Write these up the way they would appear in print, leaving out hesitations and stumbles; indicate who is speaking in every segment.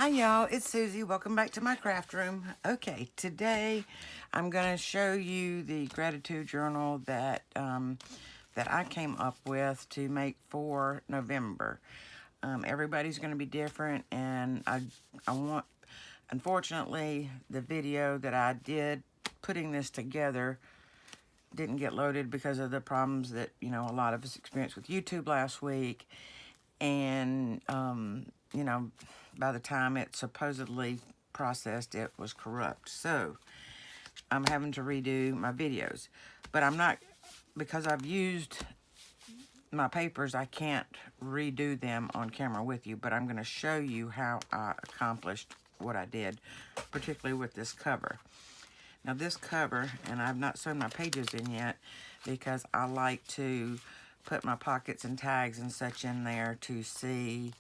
Speaker 1: Hi y'all, it's Susie. Welcome back to my craft room. Okay, today I'm going to show you the gratitude journal that I came up with to make for November. Everybody's going to be different, and I want, unfortunately, the video that I did putting this together didn't get loaded because of the problems that a lot of us experienced with YouTube last week, and by the time it supposedly processed, it was corrupt. So I'm having to redo my videos, but I'm not, because I've used my papers, I can't redo them on camera with you, but I'm going to show you how I accomplished what I did, particularly with this cover. Now this cover, and I've not sewn my pages in yet because I like to put my pockets and tags and such in there to see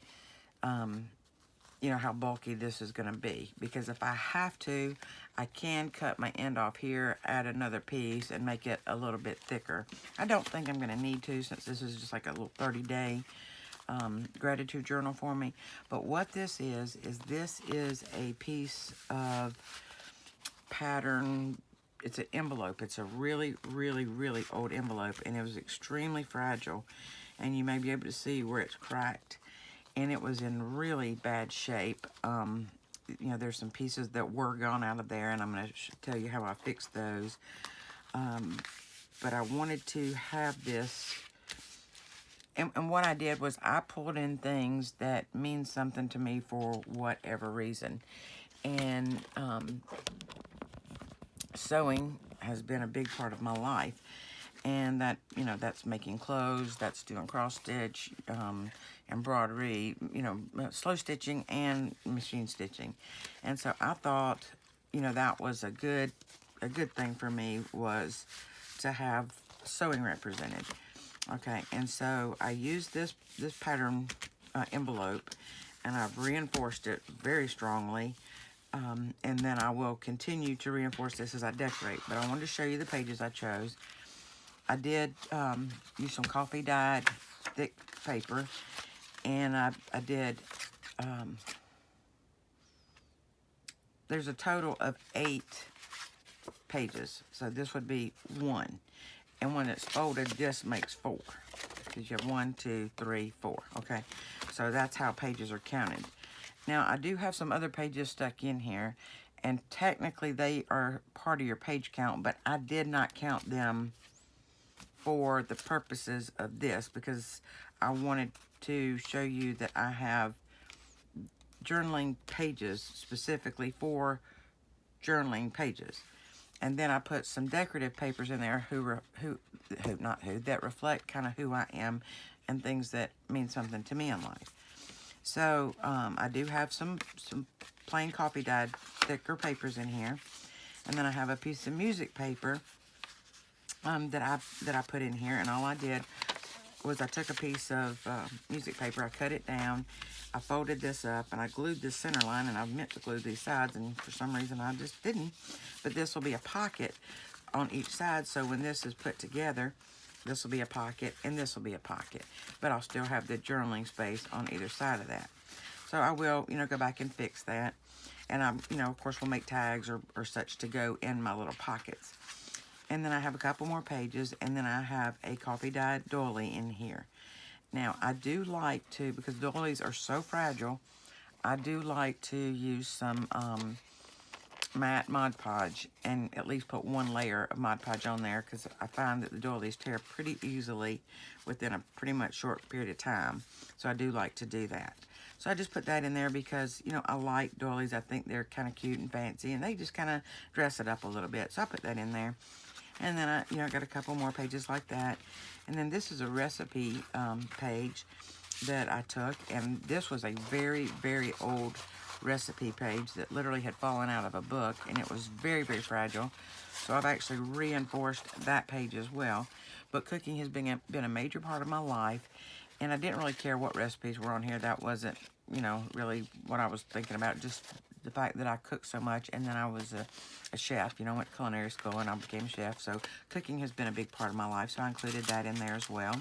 Speaker 1: how bulky this is going to be. Because if I have to, I can cut my end off here, add another piece, and make it a little bit thicker. I don't think I'm going to need to, since this is just like a little 30-day gratitude journal for me. But what this is this is a piece of pattern. It's an envelope. It's a really, really, really old envelope, and it was extremely fragile, and you may be able to see where it's cracked. And it was in really bad shape. There's some pieces that were gone out of there, and I'm going to tell you how I fixed those. But I wanted to have this, and what I did was I pulled in things that mean something to me for whatever reason. And sewing has been a big part of my life. And that's making clothes, that's doing cross stitch, embroidery, slow stitching and machine stitching. And so I thought, that was a good thing for me, was to have sewing represented. Okay, and so I used this pattern envelope, and I've reinforced it very strongly. And then I will continue to reinforce this as I decorate. But I wanted to show you the pages I chose. I did use some coffee dyed thick paper, and I did, there's a total of 8 pages, so this would be 1. And when it's folded, this makes 4, because you have 1, 2, 3, 4, okay? So that's how pages are counted. Now, I do have some other pages stuck in here, and technically they are part of your page count, but I did not count them for the purposes of this, because I wanted to show you that I have journaling pages specifically for journaling pages. And then I put some decorative papers in there that reflect kind of who I am and things that mean something to me in life. So I do have some plain coffee dyed thicker papers in here, and then I have a piece of music paper that I put in here. And all I did was I took a piece of music paper, I cut it down, I folded this up, and I glued this center line, and I meant to glue these sides, and for some reason I just didn't. But this will be a pocket on each side, so when this is put together, this will be a pocket, and this will be a pocket. But I'll still have the journaling space on either side of that. So I will, go back and fix that. And I, of course, will make tags or such to go in my little pockets. And then I have a couple more pages, and then I have a coffee dyed doily in here. Now, I do like to, because doilies are so fragile, I do like to use some matte Mod Podge and at least put 1 layer of Mod Podge on there, because I find that the doilies tear pretty easily within a pretty much short period of time. So I do like to do that. So I just put that in there because, I like doilies. I think they're kind of cute and fancy, and they just kind of dress it up a little bit. So I put that in there. And then I got a couple more pages like that. And then this is a recipe page that I took, and this was a very, very old recipe page that literally had fallen out of a book, and it was very, very fragile. So I've actually reinforced that page as well. But cooking has been a major part of my life, and I didn't really care what recipes were on here. That wasn't, really what I was thinking about. Just the fact that I cook so much, and then I was a chef, went to culinary school, and I became a chef. So cooking has been a big part of my life, so I included that in there as well.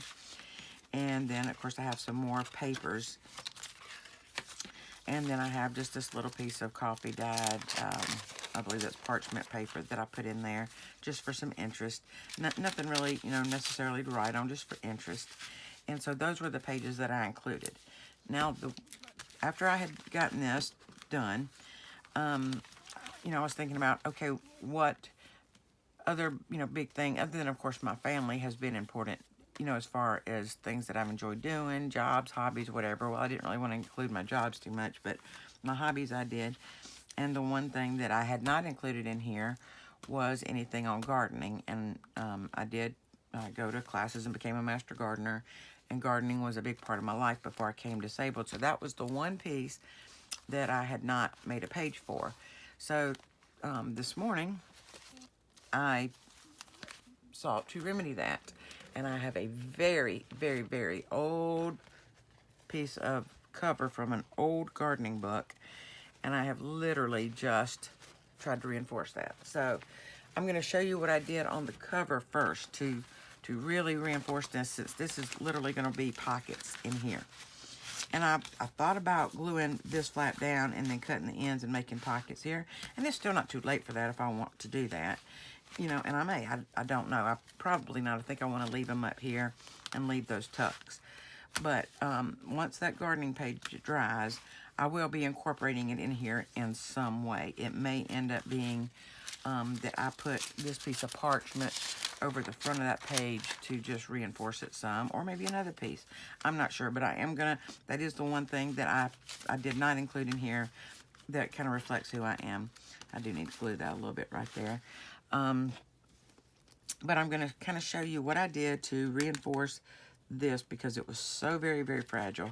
Speaker 1: And then, of course, I have some more papers. And then I have just this little piece of coffee dyed, I believe that's parchment paper that I put in there just for some interest. Nothing really, necessarily to write on, just for interest. And so those were the pages that I included. Now, after I had gotten this done, I was thinking about, okay, what other, big thing, other than, of course, my family has been important, as far as things that I've enjoyed doing, jobs, hobbies, whatever. Well, I didn't really want to include my jobs too much, but my hobbies I did. And the one thing that I had not included in here was anything on gardening. And I did go to classes and became a master gardener. And gardening was a big part of my life before I came disabled. So that was the one piece that I had not made a page for. So this morning, I sought to remedy that. And I have a very, very, very old piece of cover from an old gardening book. And I have literally just tried to reinforce that. So I'm going to show you what I did on the cover first to really reinforce this, since this is literally going to be pockets in here. And I thought about gluing this flap down and then cutting the ends and making pockets here. And it's still not too late for that if I want to do that. And I may. I don't know. I probably not. I think I want to leave them up here and leave those tucks. But once that gardening page dries, I will be incorporating it in here in some way. It may end up being that I put this piece of parchment over the front of that page to just reinforce it some, or maybe another piece. I'm not sure, but I am gonna, that is the one thing that I did not include in here that kind of reflects who I am. I do need to glue that a little bit right there. But I'm gonna kind of show you what I did to reinforce this, because it was so very, very fragile.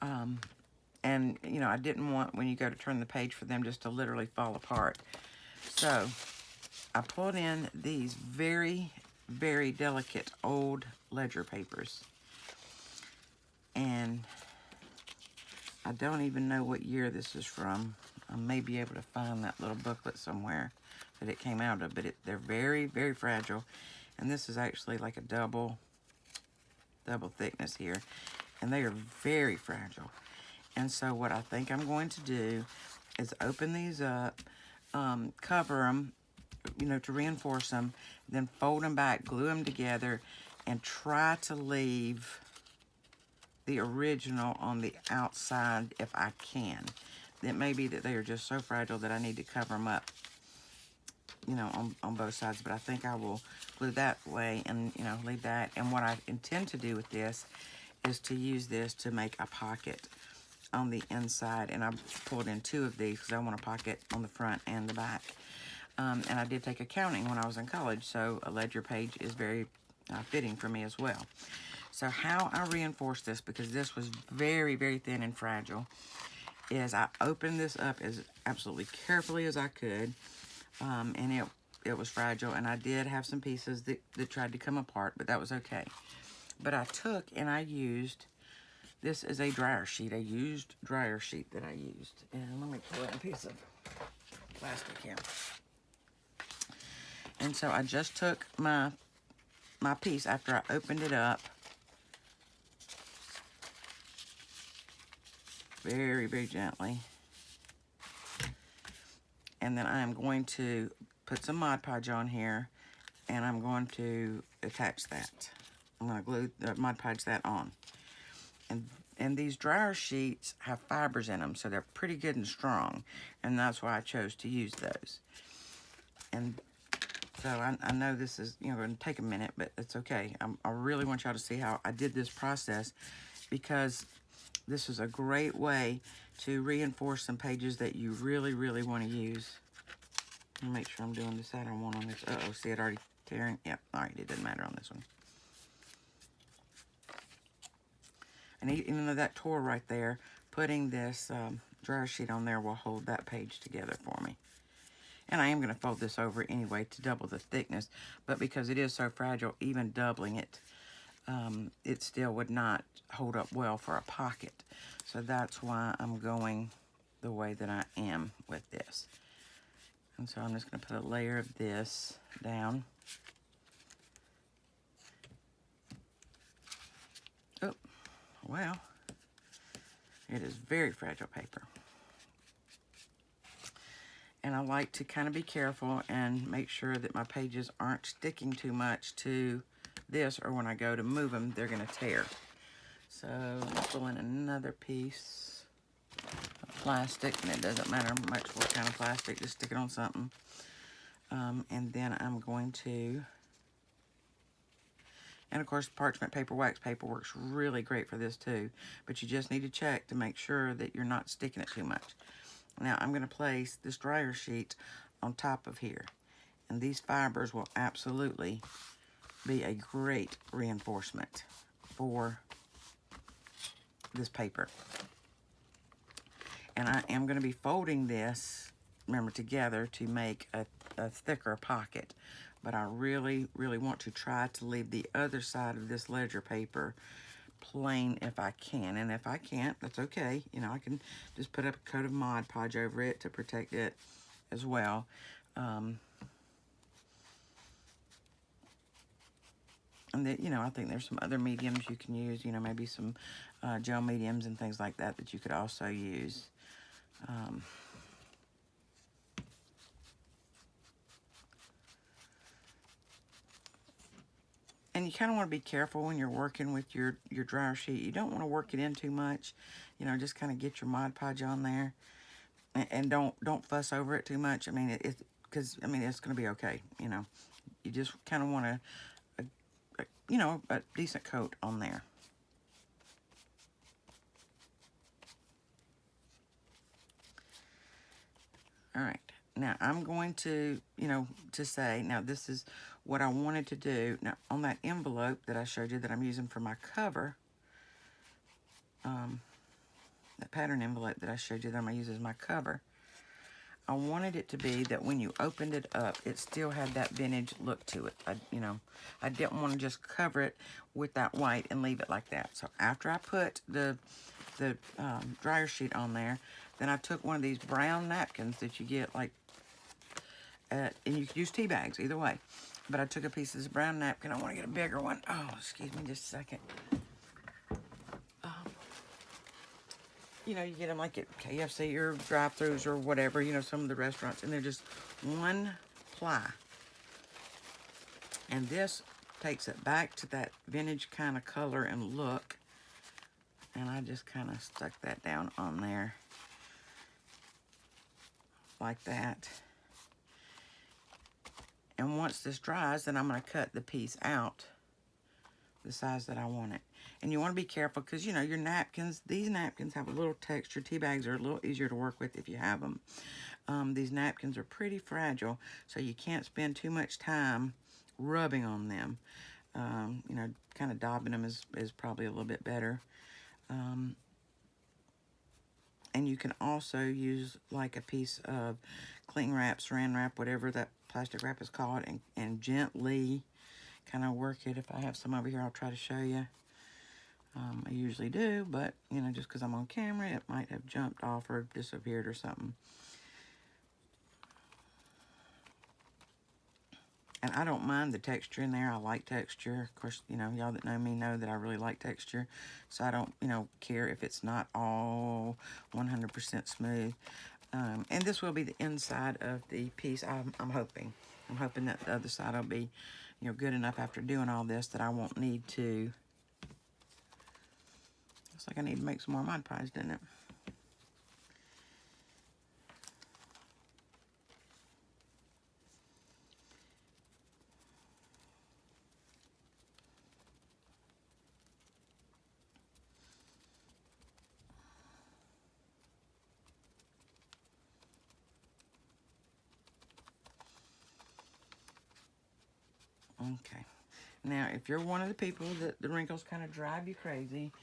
Speaker 1: And, I didn't want, when you go to turn the page, for them just to literally fall apart. So I pulled in these very, very delicate old ledger papers. And I don't even know what year this is from. I may be able to find that little booklet somewhere that it came out of, but they're very, very fragile. And this is actually like a double thickness here. And they are very fragile. And so what I think I'm going to do is open these up, cover them, to reinforce them, then fold them back, glue them together, and try to leave the original on the outside if I can. It may be that they are just so fragile that I need to cover them up, on both sides, but I think I will glue that way and, leave that. And what I intend to do with this is to use this to make a pocket on the inside. And I pulled in 2 of these because I want a pocket on the front and the back. And I did take accounting when I was in college, so a ledger page is very fitting for me as well. So how I reinforce this, because this was very, very thin and fragile, is I opened this up as absolutely carefully as I could. And it was fragile, and I did have some pieces that tried to come apart, but that was okay. But I took and I used, this is a dryer sheet, a used dryer sheet that I used. And let me pull out a piece of plastic here. And so I just took my piece after I opened it up, very, very gently. And then I am going to put some Mod Podge on here, and I'm going to attach that. I'm going to glue the Mod Podge that on. And these dryer sheets have fibers in them, so they're pretty good and strong. And that's why I chose to use those. And so I know this is, going to take a minute, but it's okay. I really want y'all to see how I did this process, because this is a great way to reinforce some pages that you really, really want to use. Let me make sure I'm doing the side I want on this. Uh-oh, see it already tearing? Yep, all right, it doesn't matter on this one. And even though that tore right there, putting this dryer sheet on there will hold that page together for me. And I am going to fold this over anyway to double the thickness, but because it is so fragile, even doubling it, it still would not hold up well for a pocket. So that's why I'm going the way that I am with this. And so I'm just going to put a layer of this down. Oh, well, It is very fragile paper. And I like to kind of be careful and make sure that my pages aren't sticking too much to this, or when I go to move them, they're going to tear. So let's pull in another piece of plastic, and it doesn't matter much what kind of plastic, just stick it on something. And then I'm going to, and of course parchment paper, wax paper works really great for this too, but you just need to check to make sure that you're not sticking it too much. Now I'm going to place this dryer sheet on top of here, and these fibers will absolutely be a great reinforcement for this paper. And I am going to be folding this, remember, together to make a thicker pocket. But I really, really want to try to leave the other side of this ledger paper plain if I can. And if I can't, that's okay. You know, I can just put up a coat of Mod Podge over it to protect it as well. And that, you know, I think there's some other mediums you can use, you know, maybe some gel mediums and things like that you could also use. And you kind of want to be careful when you're working with your dryer sheet. You don't want to work it in too much. You know, just kind of get your Mod Podge on there, and don't fuss over it too much. I mean, because I mean it's going to be okay. You know, you just kind of want you know, a decent coat on there. All right. Now I'm going to, you know, to say, now this is what I wanted to do. Now on that envelope that I showed you that I'm using for my cover, that pattern envelope that I showed you that I'm going to use as my cover, I wanted it to be that when you opened it up, it still had that vintage look to it. You know, I didn't want to just cover it with that white and leave it like that. So after I put the dryer sheet on there, then I took one of these brown napkins that you get like, and you can use tea bags either way. But I took a piece of this brown napkin. I want to get a bigger one. Oh, excuse me just a second. You know, you get them like at KFC or drive-thrus or whatever, you know, some of the restaurants, and they're just one ply. And this takes it back to that vintage kind of color and look. And I just kind of stuck that down on there like that. And once this dries, then I'm going to cut the piece out the size that I want it. And you want to be careful because, you know, your napkins, these napkins have a little texture. Tea bags are a little easier to work with if you have them. These napkins are pretty fragile, so you can't spend too much time rubbing on them. You know, kind of daubing them is probably a little bit better. And you can also use like a piece of cling wrap, saran wrap, whatever that plastic wrap is called, and gently kind of work it. If I have some over here, I'll try to show you. I usually do, but, you know, just because I'm on camera, it might have jumped off or disappeared or something. And I don't mind the texture in there. I like texture. Of course, you know, y'all that know me know that I really like texture. So I don't, you know, care if it's not all 100% smooth. And this will be the inside of the piece, I'm hoping. I'm hoping that the other side will be, you know, good enough after doing all this that I won't need to. Looks like I need to make some more Mod Podge, doesn't it? Okay. Now, if you're one of the people that the wrinkles kind of drive you crazy,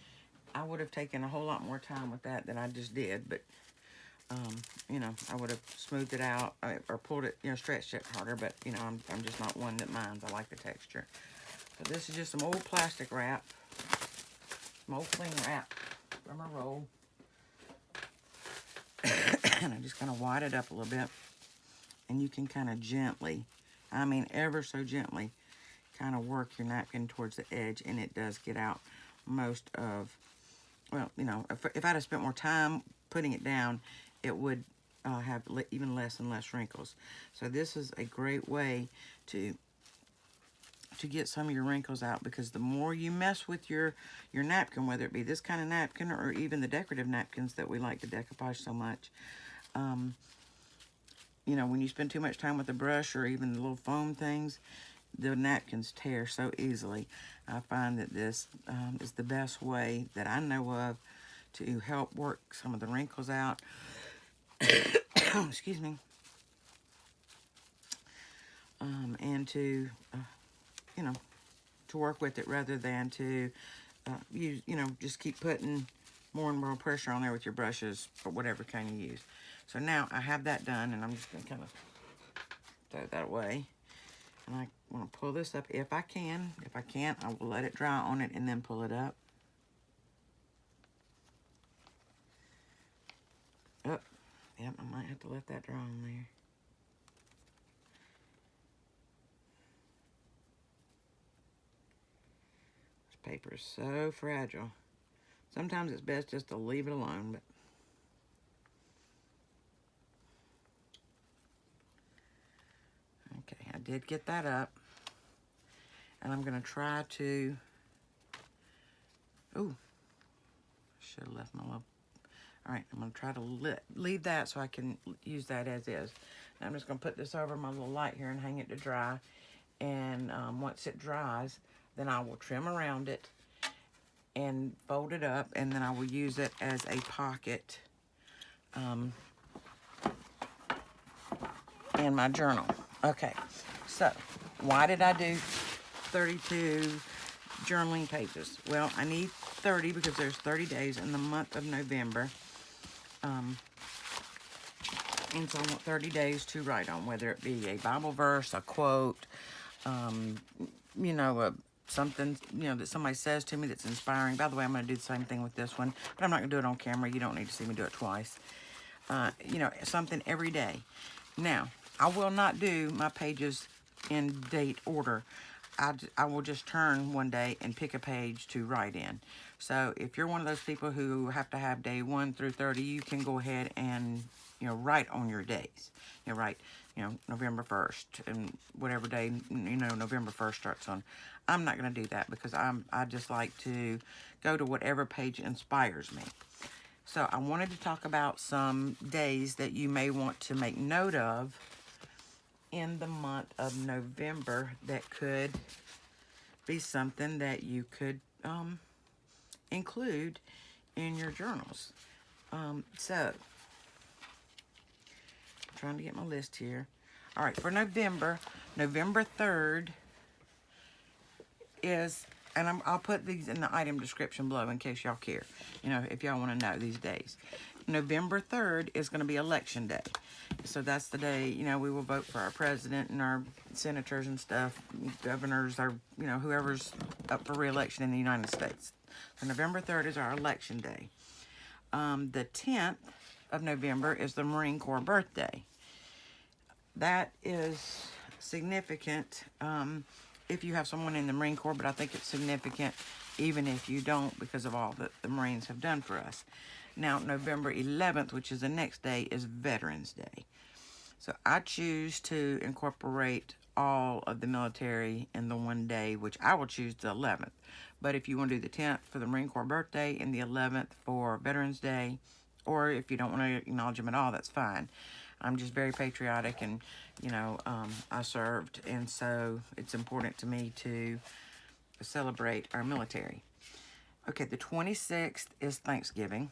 Speaker 1: I would have taken a whole lot more time with that than I just did. But, you know, I would have smoothed it out or pulled it, you know, stretched it harder. But, you know, I'm just not one that minds. I like the texture. So this is just some old plastic wrap, some old cling wrap from a roll. And I just kind of wide it up a little bit. And you can kind of gently, I mean ever so gently, kind of work your napkin towards the edge, and it does get out most of well, you know, if I'd have spent more time putting it down, it would have even less and less wrinkles. So this is a great way to get some of your wrinkles out, because the more you mess with your napkin, whether it be this kind of napkin or even the decorative napkins that we like to decoupage so much, you know, when you spend too much time with the brush or even the little foam things, the napkins tear so easily. I find that this is the best way that I know of to help work some of the wrinkles out. Excuse me. And to, you know, to work with it rather than to use, you know, just keep putting more and more pressure on there with your brushes or whatever kind you use. So now I have that done, and I'm just going to kind of throw that away. And I want to pull this up if I can. If I can't, I will let it dry on it and then pull it up. Oh, yep, I might have to let that dry on there. This paper is so fragile. Sometimes it's best just to leave it alone, but okay, I did get that up. And I'm going to try to, ooh, should have left my little, all right, I'm going to try to leave that so I can use that as is. And I'm just going to put this over my little light here and hang it to dry. And once it dries, then I will trim around it and fold it up, and then I will use it as a pocket in my journal. Okay, so why did I do 32 journaling pages? Well, I need 30 because there's 30 days in the month of November. And so I want 30 days to write on, whether it be a Bible verse, a quote, you know, something, you know, that somebody says to me that's inspiring. By the way, I'm going to do the same thing with this one, but I'm not going to do it on camera. You don't need to see me do it twice. You know, something every day. Now, I will not do my pages in date order. I will just turn one day and pick a page to write in. So if you're one of those people who have to have day 1 through 30, you can go ahead and, you know, write on your days. You know, write, you know, November 1st and whatever day, you know, November 1st starts on. I'm not going to do that because I just like to go to whatever page inspires me. So I wanted to talk about some days that you may want to make note of in the month of November that could be something that you could include in your journals. So, I'm trying to get my list here. All right, for November, November 3rd is, and I'll put these in the item description below in case y'all care, you know, if y'all want to know these days. November 3rd is going to be election day. So that's the day, you know, we will vote for our president and our senators and stuff, governors, or, you know, whoever's up for re-election in the United States. So November 3rd is our election day. The 10th of November is the Marine Corps birthday. That is significant if you have someone in the Marine Corps, but I think it's significant even if you don't because of all that the Marines have done for us. Now, November 11th, which is the next day, is Veterans Day. So I choose to incorporate all of the military in the one day, which I will choose the 11th. But if you want to do the 10th for the Marine Corps birthday and the 11th for Veterans Day, or if you don't want to acknowledge them at all, that's fine. I'm just very patriotic, and, you know, I served, and so it's important to me to celebrate our military. Okay, the 26th is Thanksgiving.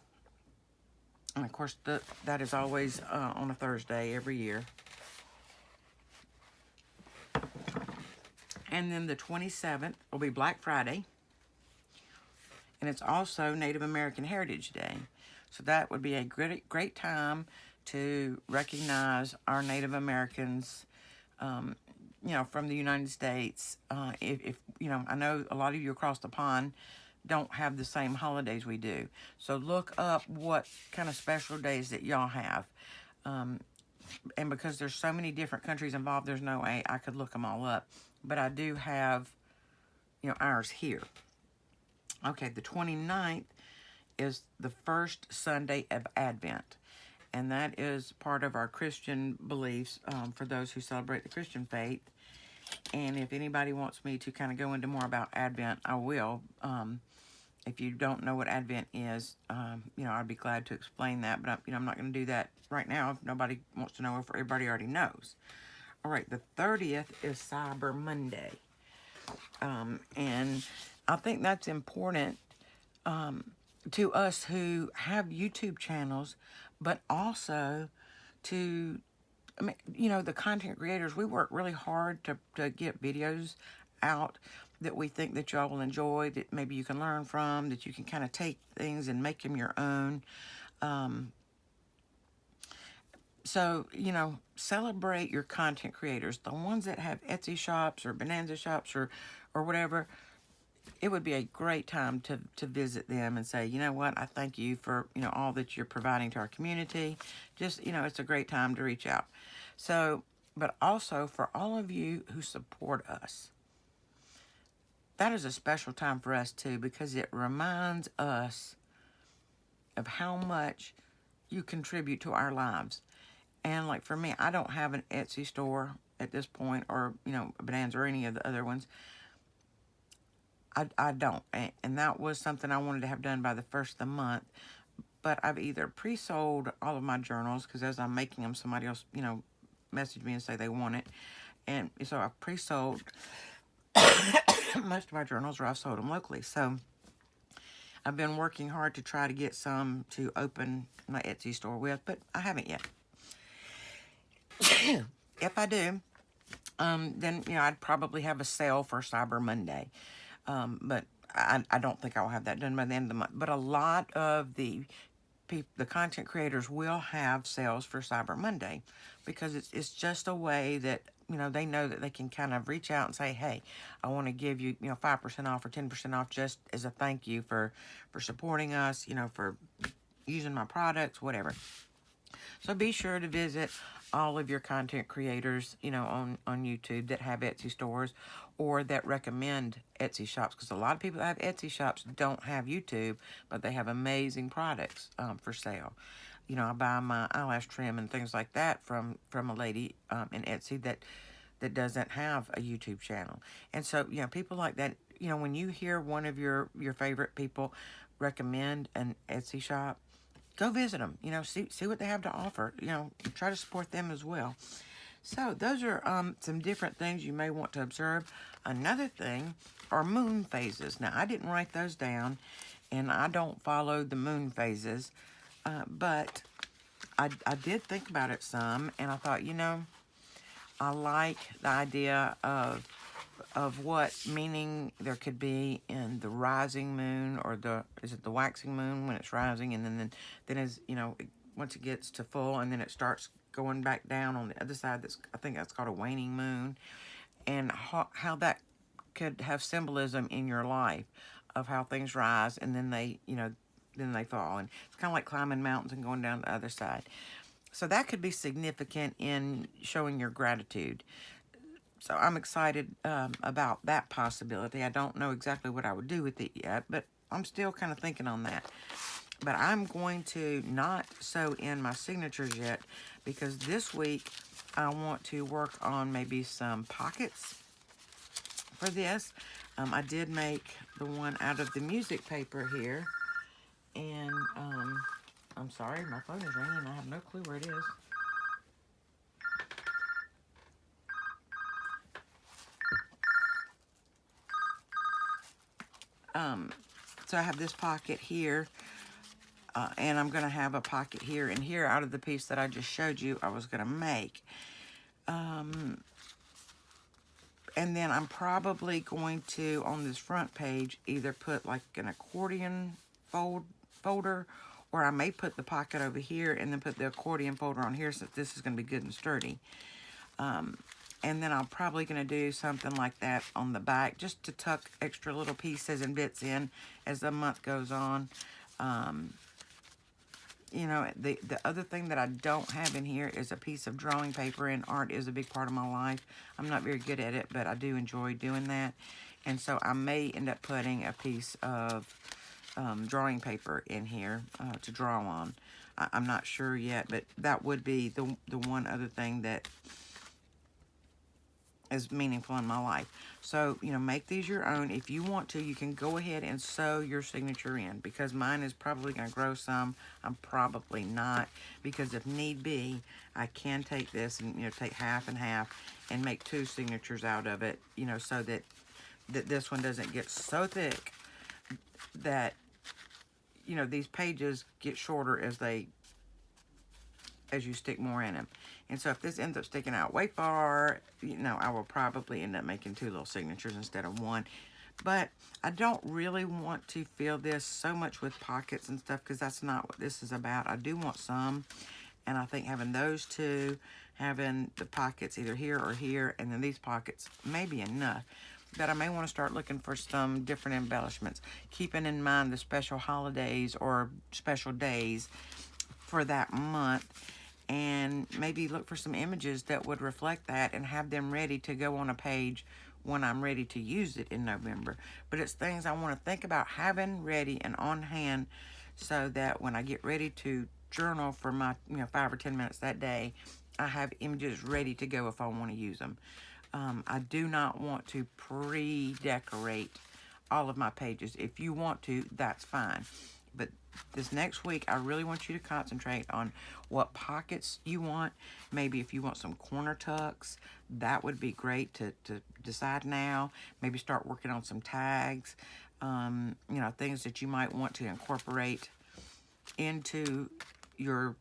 Speaker 1: And, of course, that is always on a Thursday every year. And then the 27th will be Black Friday. And it's also Native American Heritage Day. So that would be a great time to recognize our Native Americans, you know, from the United States. If you know, I know a lot of you across the pond don't have the same holidays we do. So look up what kind of special days that y'all have. And because there's so many different countries involved, there's no way I could look them all up. But I do have, you know, ours here. Okay, the 29th is the first Sunday of Advent. And that is part of our Christian beliefs for those who celebrate the Christian faith. And if anybody wants me to kind of go into more about Advent, I will. If you don't know what Advent is, I'd be glad to explain that. But I'm not going to do that right now if nobody wants to know, if everybody already knows. All right, the 30th is Cyber Monday. And I think that's important to us who have YouTube channels, but also to, the content creators. We work really hard to get videos out that we think that y'all will enjoy, that maybe you can learn from, that you can kind of take things and make them your own. So, celebrate your content creators, the ones that have Etsy shops or Bonanza shops or whatever. It would be a great time to visit them and say, you know what, I thank you for, all that you're providing to our community. Just, it's a great time to reach out. So, but also for all of you who support us, that is a special time for us too, because it reminds us of how much you contribute to our lives. And like for me, I don't have an Etsy store at this point, or, Bonanza or any of the other ones. I don't. And that was something I wanted to have done by the first of the month. But I've either pre-sold all of my journals, because as I'm making them, somebody else, message me and say they want it. And so I've pre-sold most of my journals, or I've sold them locally. So I've been working hard to try to get some to open my Etsy store with, but I haven't yet. If I do, then, I'd probably have a sale for Cyber Monday. But I don't think I'll have that done by the end of the month. But a lot of the content creators will have sales for Cyber Monday, because it's just a way that, they know that they can kind of reach out and say, hey, I want to give you, 5% off or 10% off just as a thank you for supporting us, for using my products, whatever. So be sure to visit all of your content creators, on YouTube that have Etsy stores or that recommend Etsy shops, because a lot of people that have Etsy shops don't have YouTube, but they have amazing products for sale. I buy my eyelash trim and things like that from a lady in Etsy that doesn't have a YouTube channel. And so, people like that, when you hear one of your favorite people recommend an Etsy shop, go visit them, see what they have to offer, try to support them as well. So those are some different things you may want to observe. Another thing are moon phases. Now, I didn't write those down, and I don't follow the moon phases, but I did think about it some, and I thought, I like the idea of what meaning there could be in the rising moon, or is it the waxing moon when it's rising, and then as once it gets to full, and then it starts going back down on the other side. I think that's called a waning moon, and how that could have symbolism in your life of how things rise and then they fall, and it's kind of like climbing mountains and going down the other side. So that could be significant in showing your gratitude. So I'm excited about that possibility. I don't know exactly what I would do with it yet, but I'm still kind of thinking on that. But I'm going to not sew in my signatures yet, because this week I want to work on maybe some pockets for this. I did make the one out of the music paper here. And I'm sorry, my phone is ringing and I have no clue where it is. So I have this pocket here, and I'm going to have a pocket here and here out of the piece that I just showed you I was going to make. And then I'm probably going to, on this front page, either put like an accordion folder, or I may put the pocket over here and then put the accordion folder on here, since this is going to be good and sturdy. And then I'm probably going to do something like that on the back, just to tuck extra little pieces and bits in as the month goes on. The other thing that I don't have in here is a piece of drawing paper, and art is a big part of my life. I'm not very good at it, but I do enjoy doing that. And so I may end up putting a piece of drawing paper in here to draw on. I'm not sure yet, but that would be the one other thing that is meaningful in my life. So, you know, make these your own. If you want to, you can go ahead and sew your signature in, because mine is probably going to grow some. I'm probably not, because if need be, I can take this and, you know, take half and half and make 2 signatures out of it, you know, so that this one doesn't get so thick that, you know, these pages get shorter as you stick more in them. And so if this ends up sticking out way far, you know, I will probably end up making 2 little signatures instead of 1. But I don't really want to fill this so much with pockets and stuff, because that's not what this is about. I do want some, and I think having those 2, having the pockets either here or here, and then these pockets may be enough. But I may want to start looking for some different embellishments, keeping in mind the special holidays or special days for that month, and maybe look for some images that would reflect that and have them ready to go on a page when I'm ready to use it in November. But it's things I want to think about having ready and on hand, so that when I get ready to journal for my 5 or 10 minutes that day, I have images ready to go if I want to use them. I do not want to pre-decorate all of my pages. If you want to, that's fine. But this next week, I really want you to concentrate on what pockets you want. Maybe if you want some corner tucks, that would be great to decide now. Maybe start working on some tags, things that you might want to incorporate into your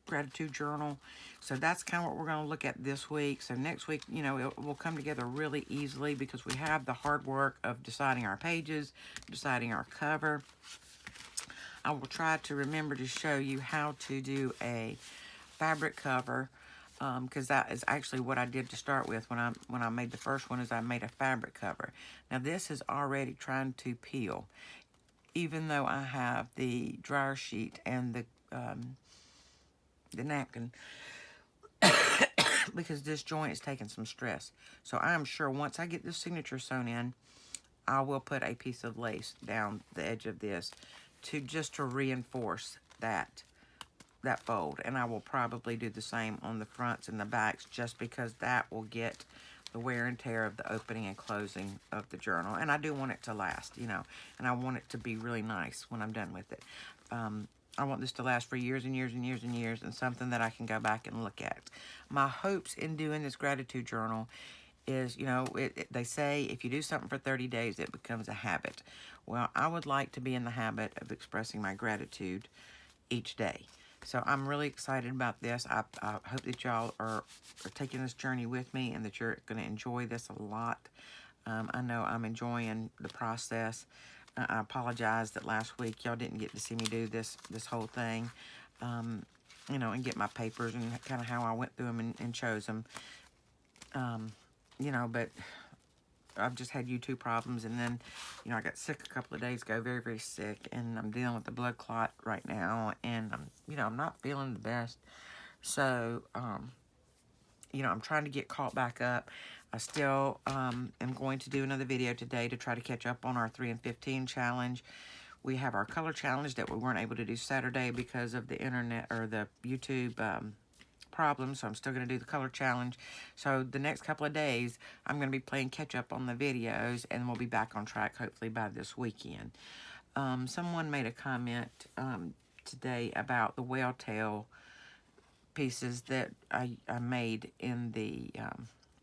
Speaker 1: gratitude journal. So that's kind of what we're going to look at this week. So next week, it will come together really easily, because we have the hard work of deciding our pages, deciding our cover. I will try to remember to show you how to do a fabric cover, because that is actually what I did to start with when I made the first one. Is I made a fabric cover. Now this is already trying to peel, even though I have the dryer sheet and the napkin, because this joint is taking some stress. So I am sure once I get this signature sewn in, I will put a piece of lace down the edge of this to reinforce that fold. And I will probably do the same on the fronts and the backs, just because that will get the wear and tear of the opening and closing of the journal. And I do want it to last, and I want it to be really nice when I'm done with it. I want this to last for years and years and years and years, and something that I can go back and look at. My hopes in doing this gratitude journal is, they say if you do something for 30 days, it becomes a habit. Well, I would like to be in the habit of expressing my gratitude each day. So I'm really excited about this. I hope that y'all are taking this journey with me, and that you're going to enjoy this a lot. I know I'm enjoying the process. I apologize that last week y'all didn't get to see me do this whole thing, and get my papers and kind of how I went through them and chose them. But I've just had YouTube problems, and then, I got sick a couple of days ago, very, very sick, and I'm dealing with the blood clot right now, and I'm not feeling the best. So, I'm trying to get caught back up. I still am going to do another video today to try to catch up on our 3 and 15 challenge. We have our color challenge that we weren't able to do Saturday because of the internet or the YouTube problem, so I'm still going to do the color challenge. So the next couple of days, I'm going to be playing catch up on the videos, and we'll be back on track hopefully by this weekend. Someone made a comment today about the whale tail pieces that I made in the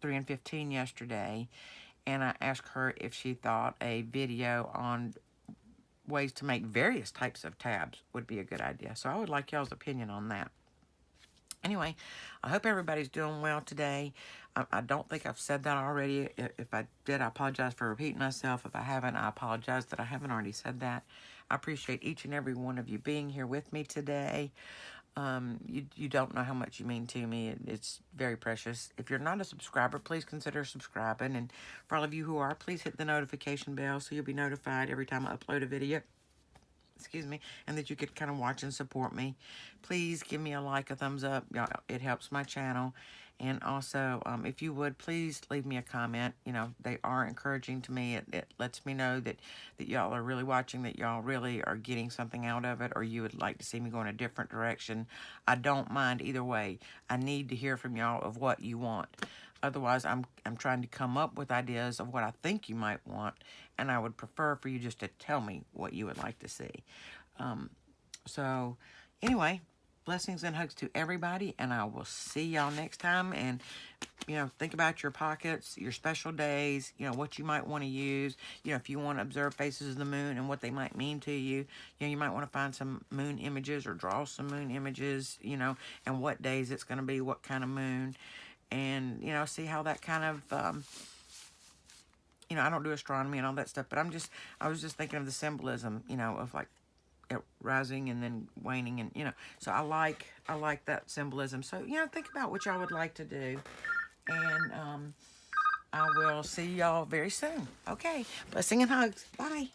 Speaker 1: 3 and 15 yesterday, and I asked her if she thought a video on ways to make various types of tabs would be a good idea. So I would like y'all's opinion on that. Anyway, I hope everybody's doing well today. I don't think I've said that already. If I did, I apologize for repeating myself. If I haven't, I apologize that I haven't already said that. I appreciate each and every one of you being here with me today. You don't know how much you mean to me. It's very precious. If you're not a subscriber, please consider subscribing. And for all of you who are, please hit the notification bell so you'll be notified every time I upload a video. excuse me, and that you could kind of watch and support me. Please give me a like, a thumbs up. Y'all, it helps my channel. And also, if you would, please leave me a comment. You know, they are encouraging to me. It lets me know that y'all are really watching, that y'all really are getting something out of it, or you would like to see me go in a different direction. I don't mind either way. I need to hear from y'all of what you want. Otherwise, I'm trying to come up with ideas of what I think you might want, and I would prefer for you just to tell me what you would like to see. So, anyway, blessings and hugs to everybody, and I will see y'all next time. And, you know, think about your pockets, your special days, you know, what you might want to use. You know, if you want to observe phases of the moon and what they might mean to you, you know, you might want to find some moon images or draw some moon images, you know, and what days it's going to be, what kind of moon. And, you know, see how that kind of, you know, I don't do astronomy and all that stuff, but I was just thinking of the symbolism, you know, of like it rising and then waning, and, you know, so I like that symbolism. So, you know, think about what y'all would like to do. And I will see y'all very soon. Okay, blessing and hugs. Bye.